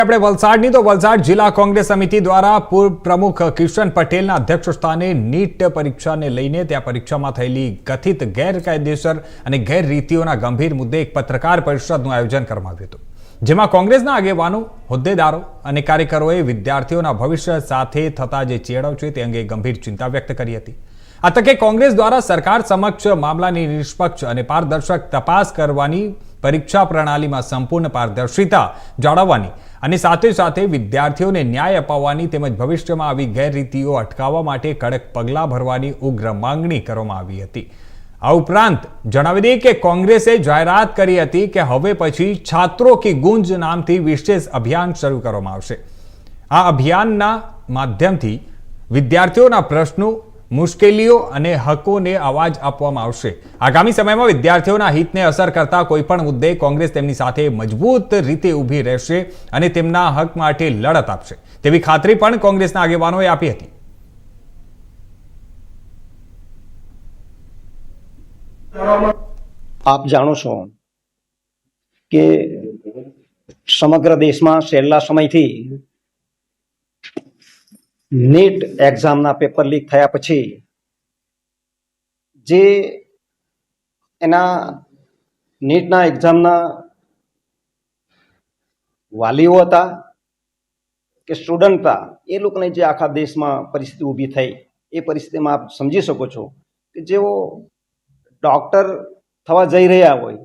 આપણે વલસાડની તો વલસાડ જિલ્લા કોંગ્રેસ સમિતિ દ્વારા પૂર્વ પ્રમુખ કિશન પટેલના અધ્યક્ષસ્થાને નીટ પરીક્ષાને લઈને ત્યાં પરીક્ષામાં થયેલી કથિત ગેરકાયદેસર અને ગેરરીતિઓના ગંભીર મુદ્દે એક પત્રકાર પરિષદનું આયોજન કરવામાં આવ્યું હતું, જેમાં કોંગ્રેસના આગેવાનો, હોદ્દેદારો અને કાર્યકરોએ વિદ્યાર્થીઓના ભવિષ્ય સાથે થતા જે ચેડાવ છે તે અંગે ગંભીર ચિંતા વ્યક્ત કરી હતી। આ તકે કોંગ્રેસ દ્વારા સરકાર સમક્ષ મામલાની નિષ્પક્ષ અને પારદર્શક તપાસ કરવાની, પરીક્ષા પ્રણાલીમાં સંપૂર્ણ પારદર્શિતા જાળવવાની અને સાથે સાથે વિદ્યાર્થીઓને ન્યાય અપાવવાની તેમજ ભવિષ્યમાં આવી ગેરરીતિઓ અટકાવવા માટે કડક પગલાં ભરવાની ઉગ્ર માંગણી કરવામાં આવી હતી। આ ઉપરાંત જણાવી દઈએ કે કોંગ્રેસે જાહેરાત કરી હતી કે હવે પછી છાત્રો કી ગુંજ નામથી વિશેષ અભિયાન શરૂ કરવામાં આવશે। આ અભિયાનના માધ્યમથી વિદ્યાર્થીઓના પ્રશ્નો, મુશ્કેલીઓ અને હકોને અવાજ આપવામાં આવશે। આગામી સમયમાં વિદ્યાર્થીઓના હિતને અસર કરતા કોઈપણ મુદ્દે કોંગ્રેસ તેમની સાથે મજબૂત રીતે ઊભી રહેશે અને તેમના હક માટે લડત આપશે તેવી ખાતરી પણ કોંગ્રેસના આગેવાનોએ આપી હતી। આપ જાણો છો કે સમગ્ર દેશમાં છેલ્લા સમયથી નીટ એક્ઝામના પેપર લીક થયા પછી જે એના નીટના એક્ઝામના વાલીઓ હતા કે સ્ટુડન્ટ હતા, એ લોકોને જે આખા દેશમાં પરિસ્થિતિ ઊભી થઈ, એ પરિસ્થિતિમાં આપ સમજી શકો છો કે જેઓ ડૉક્ટર થવા જઈ રહ્યા હોય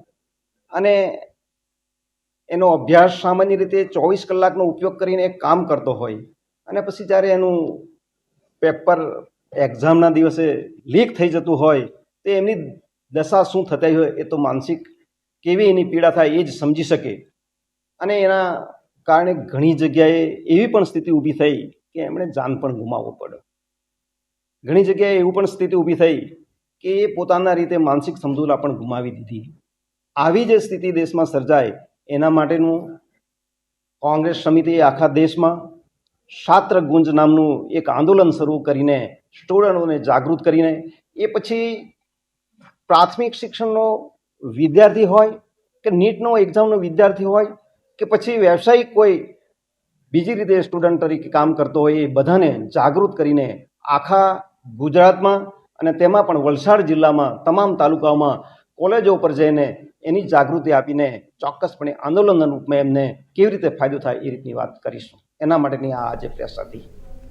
અને એનો અભ્યાસ સામાન્ય રીતે 24 કલાકનો ઉપયોગ કરીને એક કામ કરતો હોય અને પછી જ્યારે એનું પેપર એક્ઝામના દિવસે લીક થઈ જતું હોય તો એમની દશા શું થતી હોય, એ તો માનસિક કેવી એની પીડા થાય એ જ સમજી શકે। અને એના કારણે ઘણી જગ્યાએ એવી પણ સ્થિતિ ઊભી થઈ કે એમણે જાન પણ ગુમાવવો પડ્યો। ઘણી જગ્યાએ એવું પણ સ્થિતિ ઊભી થઈ કે એ પોતાના રીતે માનસિક સમતુલા પણ ગુમાવી દીધી। આવી જે સ્થિતિ દેશમાં સર્જાય એના માટેનું કોંગ્રેસ સમિતિએ આખા દેશમાં છાત્ર ગુંજ નામનું એક આંદોલન શરૂ કરીને સ્ટુડન્ટોને જાગૃત કરીને, એ પછી પ્રાથમિક શિક્ષણનો વિદ્યાર્થી હોય કે નીટનો એક્ઝામનો વિદ્યાર્થી હોય કે પછી વ્યવસાયિક કોઈ બીજી રીતે સ્ટુડન્ટ તરીકે કામ કરતો હોય, એ બધાને જાગૃત કરીને આખા ગુજરાતમાં અને તેમાં પણ વલસાડ જિલ્લામાં તમામ તાલુકાઓમાં કોલેજો પર જઈને એની જાગૃતિ આપીને ચોક્કસપણે આંદોલનના રૂપમાં એમને કેવી રીતે ફાયદો થાય એ રીતની વાત કરીશું। એના માટેની આ આજે પ્રેસ હતી।